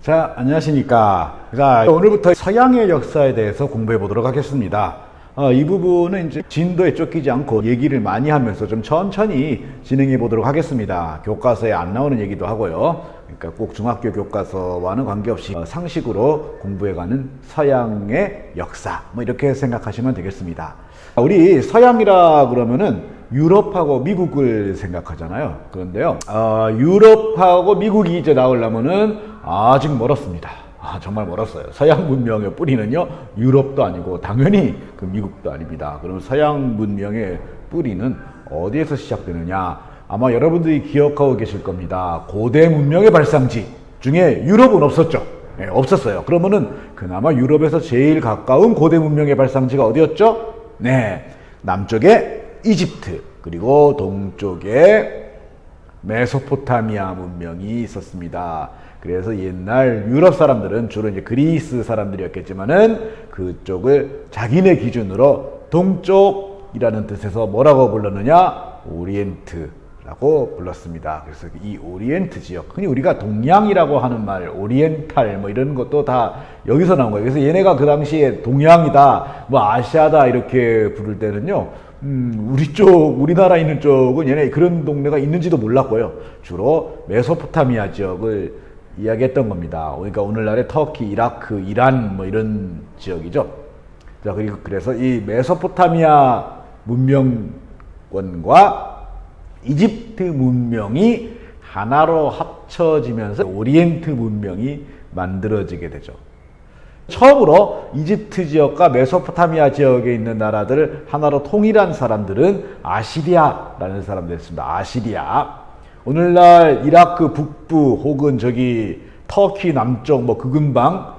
자, 안녕하십니까. 자, 오늘부터 서양의 역사에 대해서 공부해 보도록 하겠습니다. 이 부분은 이제 진도에 쫓기지 않고 얘기를 많이 하면서 좀 천천히 진행해 보도록 하겠습니다. 교과서에 안 나오는 얘기도 하고요. 그러니까 꼭 중학교 교과서와는 관계없이 상식으로 공부해가는 서양의 역사, 뭐 이렇게 생각하시면 되겠습니다. 우리 서양이라 그러면은 유럽하고 미국을 생각하잖아요. 그런데요, 유럽하고 미국이 이제 나오려면은 아직 멀었습니다. 정말 멀었어요. 서양 문명의 뿌리는요, 유럽도 아니고 당연히 그 미국도 아닙니다. 그럼 서양 문명의 뿌리는 어디에서 시작되느냐? 아마 여러분들이 기억하고 계실 겁니다. 고대 문명의 발상지 중에 유럽은 없었죠. 네, 없었어요. 그러면은 그나마 유럽에서 제일 가까운 고대 문명의 발상지가 어디였죠? 네, 남쪽에 이집트, 그리고 동쪽에 메소포타미아 문명이 있었습니다. 그래서 옛날 유럽 사람들은 주로 이제 그리스 사람들이었겠지만은 그쪽을 자기네 기준으로 동쪽이라는 뜻에서 뭐라고 불렀느냐? 오리엔트라고 불렀습니다. 그래서 이 오리엔트 지역, 흔히 우리가 동양이라고 하는 말, 오리엔탈 뭐 이런 것도 다 여기서 나온 거예요. 그래서 얘네가 그 당시에 동양이다, 뭐 아시아다 이렇게 부를 때는요, 우리 쪽, 우리나라 있는 쪽은 얘네 그런 동네가 있는지도 몰랐고요. 주로 메소포타미아 지역을 이야기했던 겁니다. 그러니까 오늘날의 터키, 이라크, 이란 뭐 이런 지역이죠. 자, 그리고 그래서 이 메소포타미아 문명권과 이집트 문명이 하나로 합쳐지면서 오리엔트 문명이 만들어지게 되죠. 처음으로 이집트 지역과 메소포타미아 지역에 있는 나라들을 하나로 통일한 사람들은 아시리아라는 사람들이었습니다. 아시리아. 오늘날 이라크 북부 혹은 저기 터키 남쪽 뭐 그 근방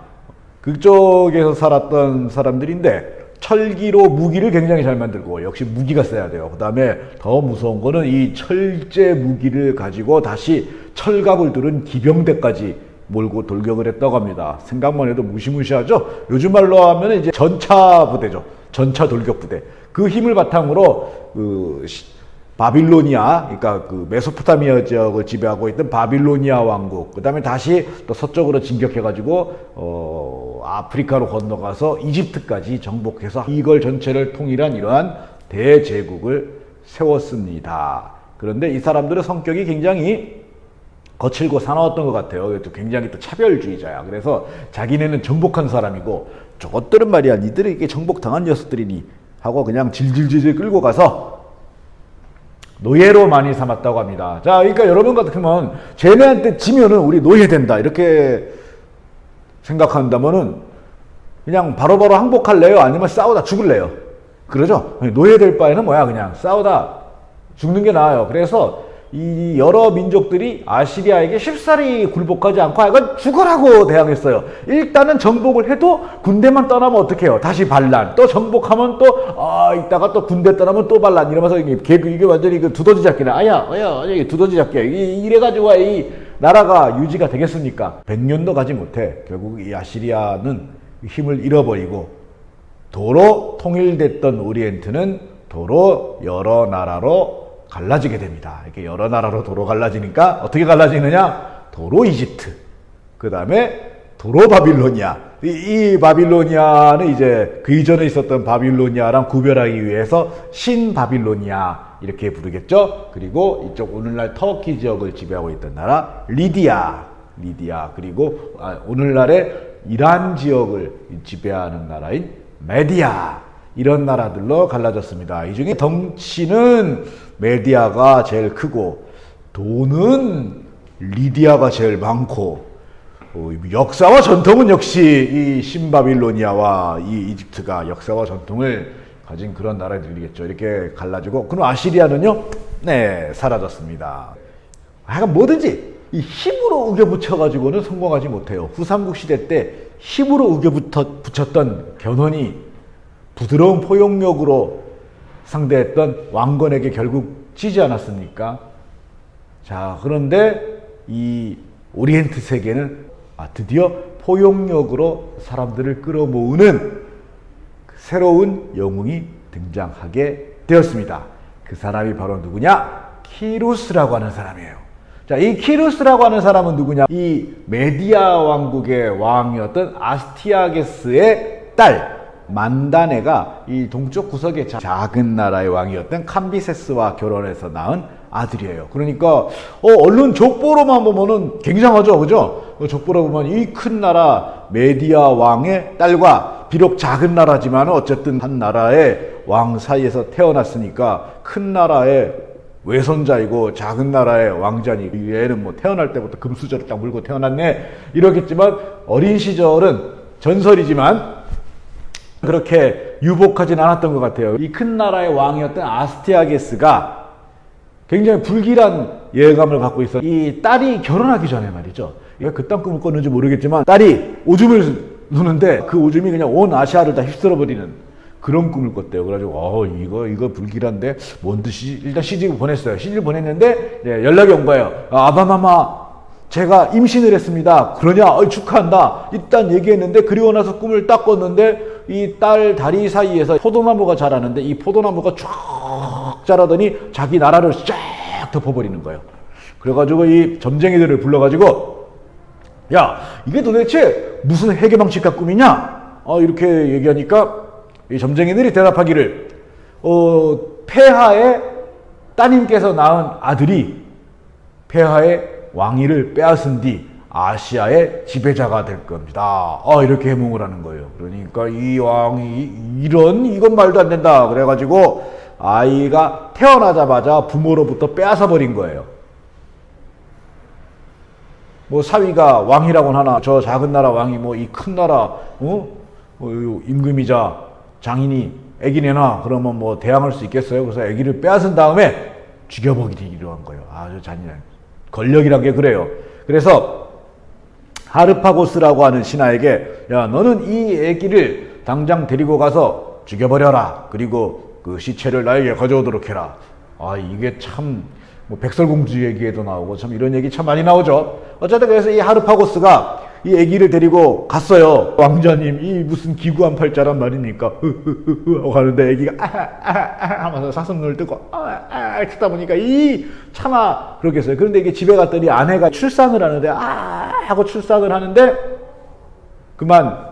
그쪽에서 살았던 사람들인데 철기로 무기를 굉장히 잘 만들고, 역시 무기가 써야 돼요. 그 다음에 더 무서운 거는 이 철제 무기를 가지고 다시 철갑을 두른 기병대까지 몰고 돌격을 했다고 합니다. 생각만 해도 무시무시하죠? 요즘 말로 하면 이제 전차 부대죠. 전차 돌격 부대. 그 힘을 바탕으로 바빌로니아, 그러니까 그 메소포타미아 지역을 지배하고 있던 바빌로니아 왕국, 그 다음에 다시 또 서쪽으로 진격해가지고 아프리카로 건너가서 이집트까지 정복해서 이걸 전체를 통일한 이러한 대제국을 세웠습니다. 그런데 이 사람들의 성격이 굉장히 거칠고 사나웠던 것 같아요. 또 굉장히 또 차별주의자야. 그래서 자기네는 정복한 사람이고 저것들은 말이야, 니들이 이게 정복당한 녀석들이니 하고 그냥 질질질질 끌고 가서 노예로 많이 삼았다고 합니다. 자, 그러니까 여러분 같으면 쟤네한테 지면은 우리 노예된다 이렇게 생각한다면은 그냥 바로바로 항복할래요? 아니면 싸우다 죽을래요? 그러죠? 노예될 바에는 뭐야, 그냥 싸우다 죽는 게 나아요. 그래서 이 여러 민족들이 아시리아에게 쉽사리 굴복하지 않고 약간 죽으라고 대항했어요. 일단은 정복을 해도 군대만 떠나면 어떡해요? 다시 반란. 또 정복하면 또 이따가 또 군대 떠나면 또 반란. 이러면서 이게 완전히 그 두더지 잡기네. 아야 두더지 잡기. 이래가지고 이 나라가 유지가 되겠습니까? 100년도 가지 못해 결국 이 아시리아는 힘을 잃어버리고 도로 통일됐던 오리엔트는 도로 여러 나라로 갈라지게 됩니다. 이렇게 여러 나라로 도로 갈라지니까 어떻게 갈라지느냐? 도로 이집트, 그 다음에 도로 바빌로니아. 이 바빌로니아는 이제 그 이전에 있었던 바빌로니아랑 구별하기 위해서 신바빌로니아 이렇게 부르겠죠. 그리고 이쪽 오늘날 터키 지역을 지배하고 있던 나라 리디아, 그리고 오늘날의 이란 지역을 지배하는 나라인 메디아, 이런 나라들로 갈라졌습니다. 이 중에 덩치는 메디아가 제일 크고 돈은 리디아가 제일 많고, 역사와 전통은 역시 이 신바빌로니아와 이 이집트가 역사와 전통을 가진 그런 나라들이겠죠. 이렇게 갈라지고, 그럼 아시리아는요, 네, 사라졌습니다. 하여간 뭐든지 이 힘으로 우겨붙여가지고는 성공하지 못해요. 후삼국 시대 때 힘으로 우겨붙였던 견훤이 부드러운 포용력으로 상대했던 왕건에게 결국 지지 않았습니까? 자, 그런데 이 오리엔트 세계는 드디어 포용력으로 사람들을 끌어모으는 새로운 영웅이 등장하게 되었습니다. 그 사람이 바로 누구냐? 키루스라고 하는 사람이에요. 자, 이 키루스라고 하는 사람은 누구냐? 이 메디아 왕국의 왕이었던 아스티아게스의 딸 만다네가 이 동쪽 구석의 작은 나라의 왕이었던 캄비세스와 결혼해서 낳은 아들이에요. 그러니까 얼른 족보로만 보면은 굉장하죠, 그죠? 족보로 보면 이 큰 나라 메디아 왕의 딸과 비록 작은 나라지만 어쨌든 한 나라의 왕 사이에서 태어났으니까 큰 나라의 외손자이고 작은 나라의 왕자니 얘는 뭐 태어날 때부터 금수저를 딱 물고 태어났네 이러겠지만 어린 시절은 전설이지만 그렇게 유복하진 않았던 것 같아요. 이 큰 나라의 왕이었던 아스티아게스가 굉장히 불길한 예감을 갖고 있어. 이 딸이 결혼하기 전에 말이죠. 얘가 그딴 꿈을 꿨는지 모르겠지만 딸이 오줌을 누는데 그 오줌이 그냥 온 아시아를 다 휩쓸어버리는 그런 꿈을 꿨대요. 그래가지고 이거 불길한데 뭔 뜻이지? 일단 시집을 보냈어요. 시집을 보냈는데 연락이 온 거예요. 아바마마 제가 임신을 했습니다. 그러냐? 축하한다. 일단 얘기했는데 그리고 나서 꿈을 딱 꿨는데 이 딸 다리 사이에서 포도나무가 자라는데 이 포도나무가 쫙 자라더니 자기 나라를 쫙 덮어버리는 거예요. 그래가지고 이 점쟁이들을 불러가지고 야 이게 도대체 무슨 해계방식과 꿈이냐? 이렇게 얘기하니까 이 점쟁이들이 대답하기를 폐하의 따님께서 낳은 아들이 폐하의 왕위를 빼앗은 뒤 아시아의 지배자가 될 겁니다. 이렇게 해몽을 하는 거예요. 그러니까 이 왕이 이건 말도 안 된다. 그래가지고 아이가 태어나자마자 부모로부터 빼앗아 버린 거예요. 뭐 사위가 왕이라고는 하나 저 작은 나라 왕이 뭐 이 큰 나라 임금이자 장인이 애기 내놔 그러면 뭐 대항할 수 있겠어요? 그래서 애기를 빼앗은 다음에 죽여버리기로 한 거예요. 아주 잔인한 권력이란 게 그래요. 그래서 하르파고스라고 하는 신하에게 야 너는 이 애기를 당장 데리고 가서 죽여버려라. 그리고 그 시체를 나에게 가져오도록 해라. 이게 참 뭐 백설공주 얘기에도 나오고 참 이런 얘기 참 많이 나오죠. 어쨌든 그래서 이 하르파고스가 이 애기를 데리고 갔어요. 왕자님 이 무슨 기구한 팔자란 말입니까? 하고 가는데 애기가 하면서 사슴눈을 뜨고 듣다 보니까 이 차마 그러겠어요. 그런데 이게 집에 갔더니 아내가 출산을 하는데 하고 출산을 하는데 그만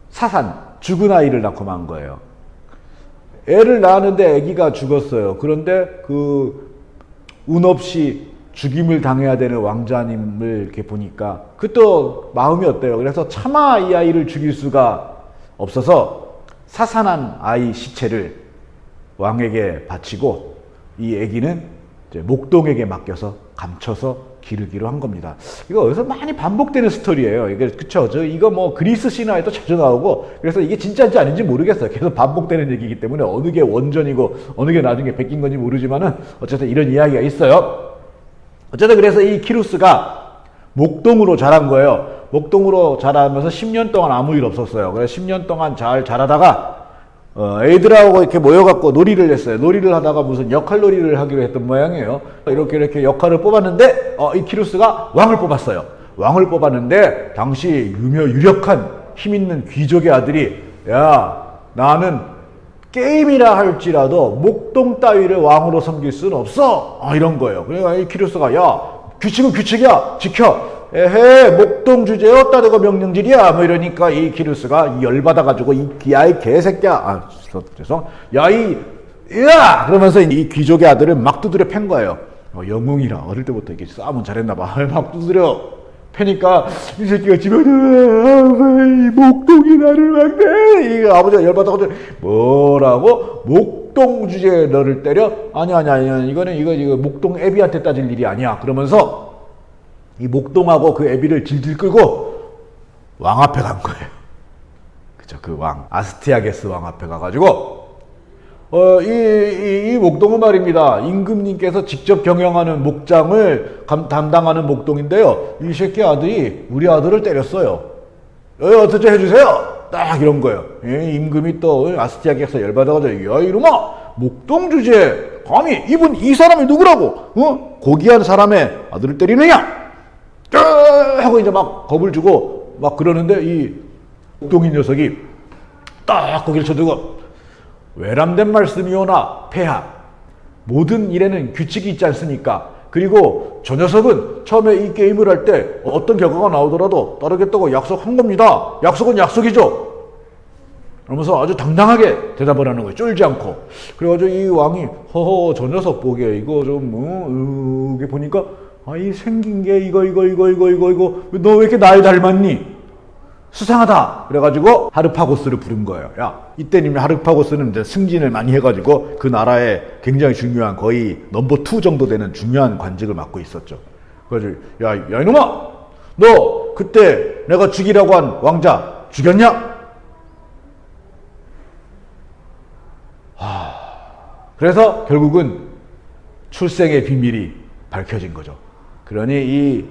사산 죽은 아이를 낳고 만 거예요. 애를 낳았는데 애기가 죽었어요. 그런데 그 운 없이 죽임을 당해야 되는 왕자님을 이렇게 보니까 그것도 마음이 어때요? 그래서 차마 이 아이를 죽일 수가 없어서 사산한 아이 시체를 왕에게 바치고 이 아기는 이제 목동에게 맡겨서 감춰서 기르기로 한 겁니다. 이거 어디서 많이 반복되는 스토리예요. 이게 그쵸? 이거 뭐 그리스 신화에도 자주 나오고 그래서 이게 진짜인지 아닌지 모르겠어요. 계속 반복되는 얘기이기 때문에 어느 게 원전이고 어느 게 나중에 베낀 건지 모르지만은 어쨌든 이런 이야기가 있어요. 어쨌든 그래서 이 키루스가 목동으로 자란 거예요. 목동으로 자라면서 10년 동안 아무 일 없었어요. 그래서 10년 동안 잘 자라다가 애들하고 이렇게 모여갖고 놀이를 했어요. 놀이를 하다가 무슨 역할 놀이를 하기로 했던 모양이에요. 이렇게 역할을 뽑았는데 이 키루스가 왕을 뽑았어요. 왕을 뽑았는데 당시 유력한 힘있는 귀족의 아들이 야 나는 게임이라 할지라도 목동 따위를 왕으로 섬길 수는 없어 이런 거예요. 그러니까 이 키루스가 야 규칙은 규칙이야 지켜 에헤 목동 주제에 어디다 대고 명령질이야 뭐 이러니까 이 키루스가 열받아가지고 야이 개새끼야 야 그러면서 이 귀족의 아들을 막 두드려 팬 거예요. 영웅이라 어릴 때부터 이렇게 싸움은 잘했나봐. 막 두드려 패니까 이 새끼가 집에 목동이 나를 막네. 이 아버지가 열받아가지고 뭐라고 목동 주제에 너를 때려? 아니야 이거는 이거 목동 애비한테 따질 일이 아니야. 그러면서 이 목동하고 그 애비를 질질 끌고 왕 앞에 간 거예요. 그죠? 그 왕 아스티아게스 왕 앞에 가가지고 이 목동은 말입니다. 임금님께서 직접 경영하는 목장을 담당하는 목동인데요. 이 새끼 아들이 우리 아들을 때렸어요. 어떻게 해주세요. 딱 이런 거예요. 임금이 또 아스티아게스 열받아가지고 야 이놈아 목동 주제에 감히 이 사람이 누구라고 고귀한 사람의 아들을 때리느냐 하고 이제 막 겁을 주고 막 그러는데 이 목동인 녀석이 딱 거기를 쳐들고 외람된 말씀이오나 폐하 모든 일에는 규칙이 있지 않습니까? 그리고 저 녀석은 처음에 이 게임을 할 때 어떤 결과가 나오더라도 따르겠다고 약속한 겁니다. 약속은 약속이죠. 그러면서 아주 당당하게 대답을 하는 거예요. 쫄지 않고. 그래가지고 이 왕이 허허 저 녀석 보게 이거 좀 이게 보니까 이 생긴 게 이거 너 왜 이렇게 날 닮았니? 수상하다. 그래가지고 하르파고스를 부른 거예요. 야, 이때는 하르파고스는 이제 승진을 많이 해가지고 그 나라에 굉장히 중요한 거의 넘버 2 정도 되는 중요한 관직을 맡고 있었죠. 그래가지고 야 이놈아, 너 그때 내가 죽이라고 한 왕자 죽였냐? 그래서 결국은 출생의 비밀이 밝혀진 거죠. 그러니 이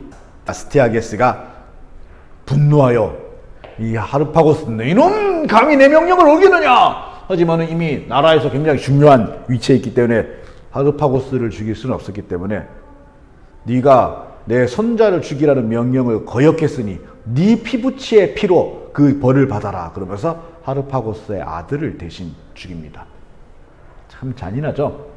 아스티아게스가 분노하여 이 하르파고스는 이놈 감히 내 명령을 어기느냐! 하지만 이미 나라에서 굉장히 중요한 위치에 있기 때문에 하르파고스를 죽일 수는 없었기 때문에 네가 내 손자를 죽이라는 명령을 거역했으니 네 피부치의 피로 그 벌을 받아라. 그러면서 하르파고스의 아들을 대신 죽입니다. 참 잔인하죠.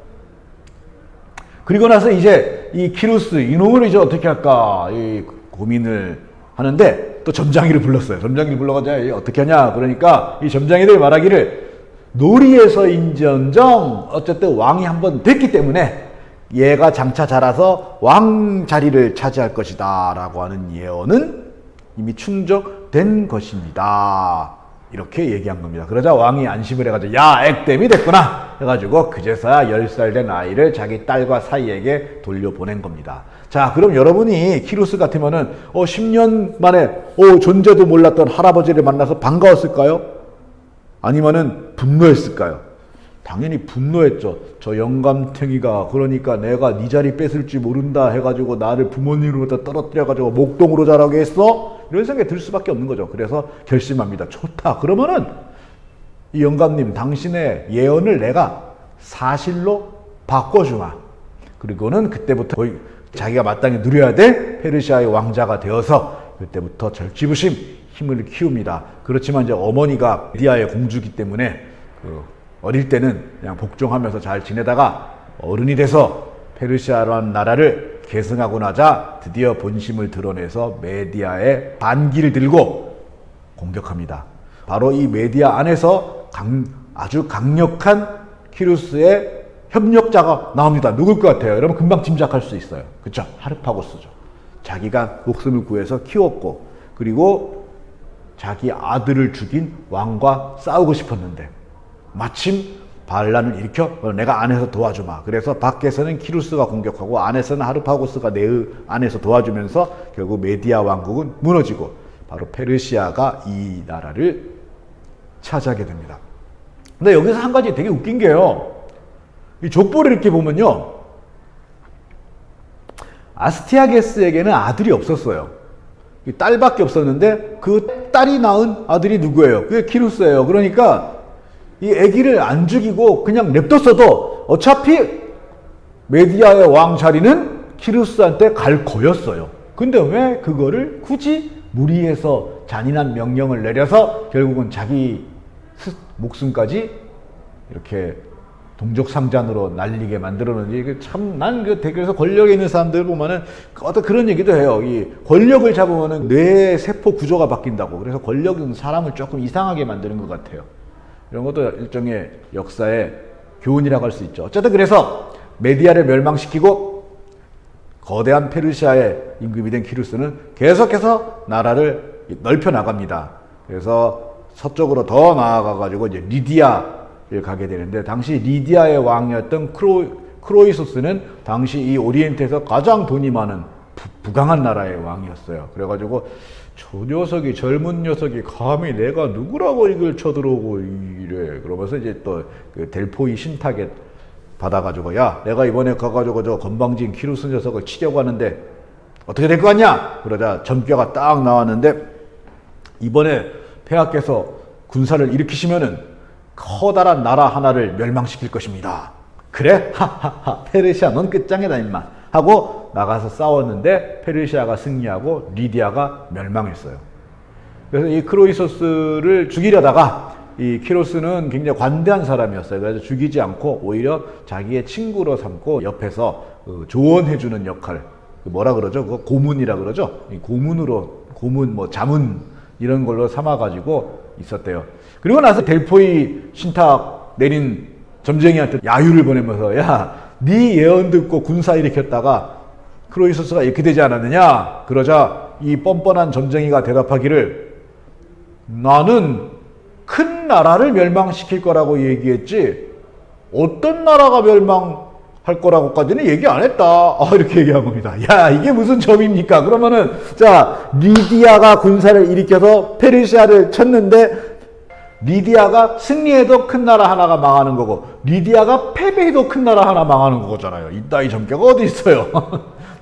그리고 나서 이제 이 키루스 이놈을 이제 어떻게 할까 이 고민을 하는데 또 점장이를 불렀어요. 점장이를 불러가지고 어떻게 하냐. 그러니까 이 점장이들 말하기를 놀이에서인지언정 어쨌든 왕이 한번 됐기 때문에 얘가 장차 자라서 왕 자리를 차지할 것이다 라고 하는 예언은 이미 충족된 것입니다. 이렇게 얘기한 겁니다. 그러자 왕이 안심을 해가지고 야 액땜이 됐구나 해가지고 그제서야 10살 된 아이를 자기 딸과 사이에게 돌려보낸 겁니다. 자, 그럼 여러분이 키루스 같으면은 10년 만에 존재도 몰랐던 할아버지를 만나서 반가웠을까요? 아니면은 분노했을까요? 당연히 분노했죠. 저 영감탱이가 그러니까 내가 네 자리 뺏을 줄 모른다 해가지고 나를 부모님으로부터 떨어뜨려가지고 목동으로 자라게 했어? 이런 생각이 들 수밖에 없는 거죠. 그래서 결심합니다. 좋다. 그러면은 이 영감님 당신의 예언을 내가 사실로 바꿔주마. 그리고는 그때부터 거의 자기가 마땅히 누려야 될 페르시아의 왕자가 되어서 그때부터 절지부심 힘을 키웁니다. 그렇지만 이제 어머니가 메디아의 공주기 때문에 어릴 때는 그냥 복종하면서 잘 지내다가 어른이 돼서 페르시아라는 나라를 계승하고 나자 드디어 본심을 드러내서 메디아의 반기를 들고 공격합니다. 바로 이 메디아 안에서 아주 강력한 키루스의 협력자가 나옵니다. 누굴 것 같아요? 여러분 금방 짐작할 수 있어요. 그쵸? 하르파고스죠. 자기가 목숨을 구해서 키웠고 그리고 자기 아들을 죽인 왕과 싸우고 싶었는데 마침 반란을 일으켜 내가 안에서 도와주마. 그래서 밖에서는 키루스가 공격하고 안에서는 하르파고스가 내 안에서 도와주면서 결국 메디아 왕국은 무너지고 바로 페르시아가 이 나라를 차지하게 됩니다. 근데 여기서 한 가지 되게 웃긴 게요. 이 족보를 이렇게 보면요. 아스티아게스에게는 아들이 없었어요. 딸밖에 없었는데 그 딸이 낳은 아들이 누구예요? 그게 키루스예요. 그러니까 이 아기를 안 죽이고 그냥 냅뒀어도 어차피 메디아의 왕 자리는 키루스한테 갈 거였어요. 근데 왜 그거를 굳이 무리해서 잔인한 명령을 내려서 결국은 자기 목숨까지 이렇게 동족상잔으로 날리게 만들었는지 참 난 그 대결에서 권력에 있는 사람들 보면은 어떤 그런 얘기도 해요. 이 권력을 잡으면은 뇌 세포 구조가 바뀐다고. 그래서 권력은 사람을 조금 이상하게 만드는 것 같아요. 이런 것도 일종의 역사의 교훈이라고 할 수 있죠. 어쨌든 그래서 메디아를 멸망시키고 거대한 페르시아의 임금이 된 키루스는 계속해서 나라를 넓혀 나갑니다. 그래서 서쪽으로 더 나아가가지고 이제 리디아를 가게 되는데 당시 리디아의 왕이었던 크로이소스는 당시 이 오리엔트에서 가장 돈이 많은 부강한 나라의 왕이었어요. 그래가지고 저 녀석이 젊은 녀석이 감히 내가 누구라고 이걸 쳐들어오고 이래. 그러면서 이제 또 그 델포이 신탁에 받아가지고 야 내가 이번에 가가지고 저 건방진 키루스 녀석을 치려고 하는데 어떻게 될 것 같냐? 그러자 전뼈가 딱 나왔는데 이번에 폐하께서 군사를 일으키시면은 커다란 나라 하나를 멸망시킬 것입니다. 그래? 하하하 페르시아 넌 끝장이다 임마 하고 나가서 싸웠는데 페르시아가 승리하고 리디아가 멸망했어요. 그래서 이 크로이소스를 죽이려다가 이 키루스는 굉장히 관대한 사람이었어요. 그래서 죽이지 않고 오히려 자기의 친구로 삼고 옆에서 조언해주는 역할, 뭐라 그러죠? 그거 고문이라 그러죠? 이 고문, 뭐 자문 이런 걸로 삼아가지고 있었대요. 그리고 나서 델포이 신탁 내린 점쟁이한테 야유를 보내면서 야, 네 예언 듣고 군사 일으켰다가 크로이소스가 이렇게 되지 않았느냐? 그러자 이 뻔뻔한 점쟁이가 대답하기를 나는 큰 나라를 멸망시킬 거라고 얘기했지 어떤 나라가 멸망할 거라고까지는 얘기 안 했다. 이렇게 얘기한 겁니다. 야, 이게 무슨 점입니까? 그러면은 자, 리디아가 군사를 일으켜서 페르시아를 쳤는데 리디아가 승리해도 큰 나라 하나가 망하는 거고 리디아가 패배해도 큰 나라 하나 망하는 거잖아요. 이따위 점괘가 어디 있어요?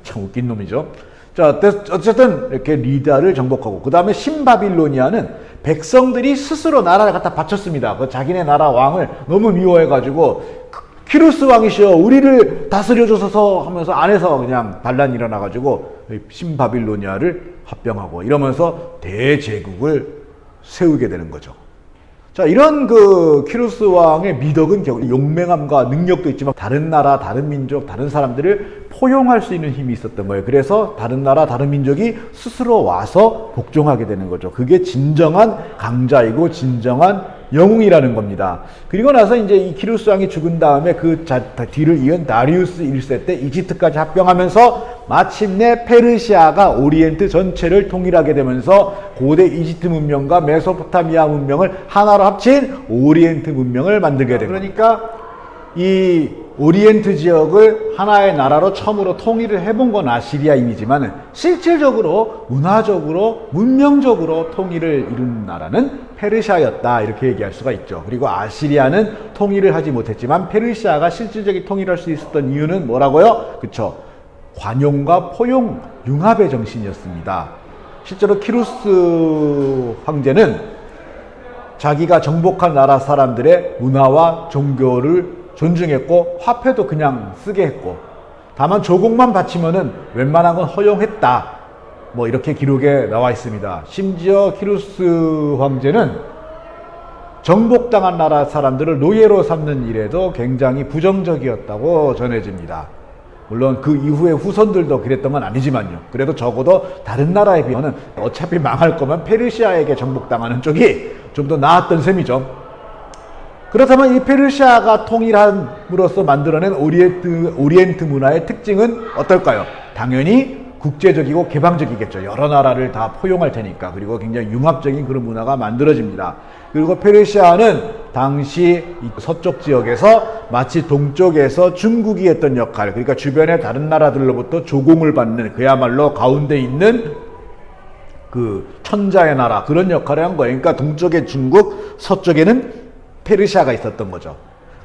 참 웃긴 놈이죠. 자, 어쨌든 이렇게 리디아를 정복하고 그 다음에 신바빌로니아는 백성들이 스스로 나라를 갖다 바쳤습니다. 그 자기네 나라 왕을 너무 미워해가지고 키루스 왕이시여 우리를 다스려줘서 하면서 안에서 그냥 반란이 일어나가지고 신바빌로니아를 합병하고 이러면서 대제국을 세우게 되는 거죠. 자, 이런 키루스 왕의 미덕은 결국 용맹함과 능력도 있지만 다른 나라, 다른 민족, 다른 사람들을 포용할 수 있는 힘이 있었던 거예요. 그래서 다른 나라, 다른 민족이 스스로 와서 복종하게 되는 거죠. 그게 진정한 강자이고 진정한 영웅이라는 겁니다. 그리고 나서 이제 이 키루스 왕이 죽은 다음에 그 뒤를 이은 다리우스 1세 때 이집트까지 합병하면서 마침내 페르시아가 오리엔트 전체를 통일하게 되면서 고대 이집트 문명과 메소포타미아 문명을 하나로 합친 오리엔트 문명을 만들게 됩니다. 그러니까 이 오리엔트 지역을 하나의 나라로 처음으로 통일을 해본 건 아시리아인이지만 실질적으로 문화적으로 문명적으로 통일을 이룬 나라는 페르시아였다 이렇게 얘기할 수가 있죠. 그리고 아시리아는 통일을 하지 못했지만 페르시아가 실질적인 통일할 수 있었던 이유는 뭐라고요? 그쵸? 관용과 포용, 융합의 정신이었습니다. 실제로 키루스 황제는 자기가 정복한 나라 사람들의 문화와 종교를 존중했고 화폐도 그냥 쓰게 했고 다만 조공만 바치면은 웬만한 건 허용했다. 뭐 이렇게 기록에 나와 있습니다. 심지어 키루스 황제는 정복당한 나라 사람들을 노예로 삼는 일에도 굉장히 부정적이었다고 전해집니다. 물론 그 이후에 후손들도 그랬던 건 아니지만요. 그래도 적어도 다른 나라에 비하면 어차피 망할 거면 페르시아에게 정복당하는 쪽이 좀 더 나았던 셈이죠. 그렇다면 이 페르시아가 통일함으로써 만들어낸 오리엔트 문화의 특징은 어떨까요? 당연히 국제적이고 개방적이겠죠. 여러 나라를 다 포용할 테니까. 그리고 굉장히 융합적인 그런 문화가 만들어집니다. 그리고 페르시아는 당시 서쪽 지역에서 마치 동쪽에서 중국이 했던 역할, 그러니까 주변의 다른 나라들로부터 조공을 받는 그야말로 가운데 있는 그 천자의 나라 그런 역할을 한 거예요. 그러니까 동쪽에 중국, 서쪽에는 페르시아가 있었던 거죠.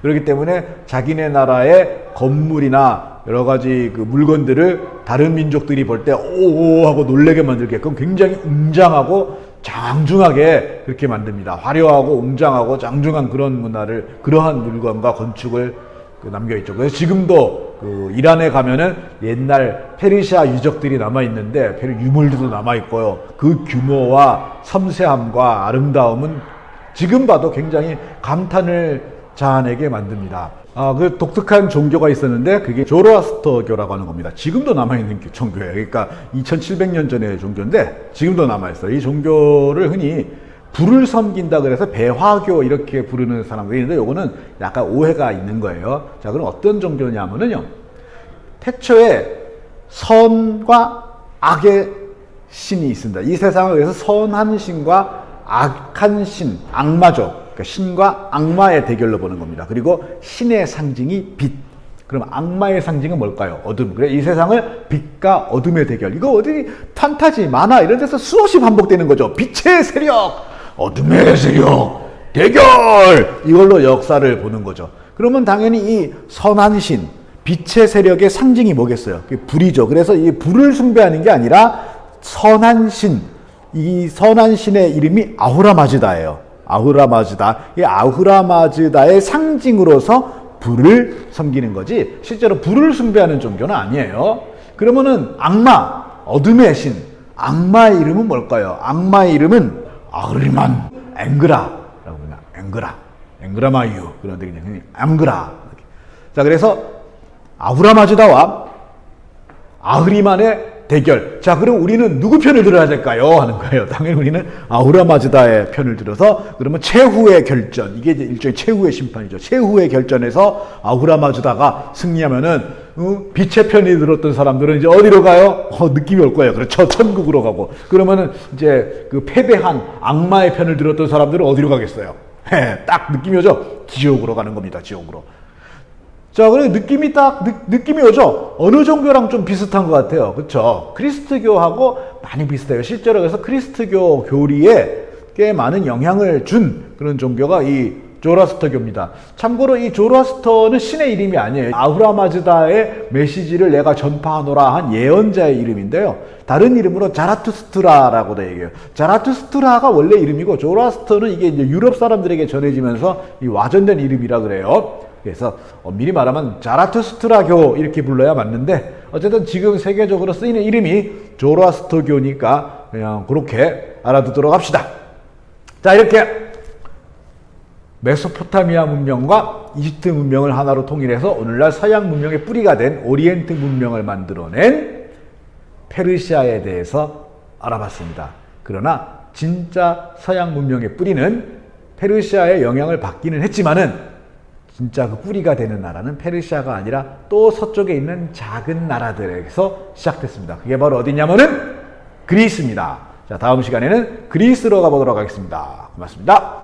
그렇기 때문에 자기네 나라의 건물이나 여러 가지 그 물건들을 다른 민족들이 볼 때 오오 하고 놀래게 만들게끔 굉장히 웅장하고 장중하게 그렇게 만듭니다. 화려하고 웅장하고 장중한 그런 문화를, 그러한 물건과 건축을 남겨있죠. 그래서 지금도 그 이란에 가면은 옛날 페르시아 유적들이 남아있는데 유물들도 남아있고요. 그 규모와 섬세함과 아름다움은 지금 봐도 굉장히 감탄을 자아내게 만듭니다. 그 독특한 종교가 있었는데 그게 조로아스터교라고 하는 겁니다. 지금도 남아있는 종교예요. 그러니까 2700년 전의 종교인데 지금도 남아있어요. 이 종교를 흔히 불을 섬긴다 그래서 배화교 이렇게 부르는 사람들이 있는데 요거는 약간 오해가 있는 거예요. 자, 그럼 어떤 종교냐면은요. 태초에 선과 악의 신이 있습니다. 이 세상을 그래서 선한 신과 악한 신, 악마죠. 그러니까 신과 악마의 대결로 보는 겁니다. 그리고 신의 상징이 빛. 그럼 악마의 상징은 뭘까요? 어둠. 그래, 이 세상을 빛과 어둠의 대결. 이거 어디 판타지, 만화 이런 데서 수없이 반복되는 거죠. 빛의 세력, 어둠의 세력, 대결! 이걸로 역사를 보는 거죠. 그러면 당연히 이 선한 신, 빛의 세력의 상징이 뭐겠어요? 그게 불이죠. 그래서 이 불을 숭배하는 게 아니라 선한 신, 이 선한 신의 이름이 아후라마즈다예요. 아후라마즈다. 이 아후라마즈다의 상징으로서 불을 섬기는 거지 실제로 불을 숭배하는 종교는 아니에요. 그러면은 악마, 어둠의 신, 악마의 이름은 뭘까요? 악마의 이름은 아흐리만 앵그라라고 합니다. 앵그라마유 그런데 그냥 앵그라. 자, 그래서 아후라마즈다와 아흐리만의 대결. 자, 그럼 우리는 누구 편을 들어야 될까요? 하는 거예요. 당연히 우리는 아후라마즈다의 편을 들어서 그러면 최후의 결전. 이게 이제 일종의 최후의 심판이죠. 최후의 결전에서 아후라마즈다가 승리하면은 빛의 편이 들었던 사람들은 이제 어디로 가요? 느낌이 올 거예요. 그렇죠. 천국으로 가고. 그러면은 이제 그 패배한 악마의 편을 들었던 사람들은 어디로 가겠어요? 딱 느낌이 오죠? 지옥으로 가는 겁니다. 지옥으로. 자, 그리고 느낌이 오죠? 어느 종교랑 좀 비슷한 것 같아요. 그쵸? 크리스트교하고 많이 비슷해요. 실제로 그래서 크리스트교 교리에 꽤 많은 영향을 준 그런 종교가 이 조라스터교입니다. 참고로 이 조라스터는 신의 이름이 아니에요. 아후라마즈다의 메시지를 내가 전파하노라 한 예언자의 이름인데요. 다른 이름으로 자라투스트라라고도 얘기해요. 자라투스트라가 원래 이름이고 조라스터는 이게 이제 유럽 사람들에게 전해지면서 이 와전된 이름이라 그래요. 그래서 미리 말하면 자라투스트라교 이렇게 불러야 맞는데 어쨌든 지금 세계적으로 쓰이는 이름이 조라스터교니까 그냥 그렇게 알아두도록 합시다. 자, 이렇게 메소포타미아 문명과 이집트 문명을 하나로 통일해서 오늘날 서양 문명의 뿌리가 된 오리엔트 문명을 만들어낸 페르시아에 대해서 알아봤습니다. 그러나 진짜 서양 문명의 뿌리는 페르시아의 영향을 받기는 했지만은 진짜 그 뿌리가 되는 나라는 페르시아가 아니라 또 서쪽에 있는 작은 나라들에서 시작됐습니다. 그게 바로 어디냐면은 그리스입니다. 자, 다음 시간에는 그리스로 가보도록 하겠습니다. 고맙습니다.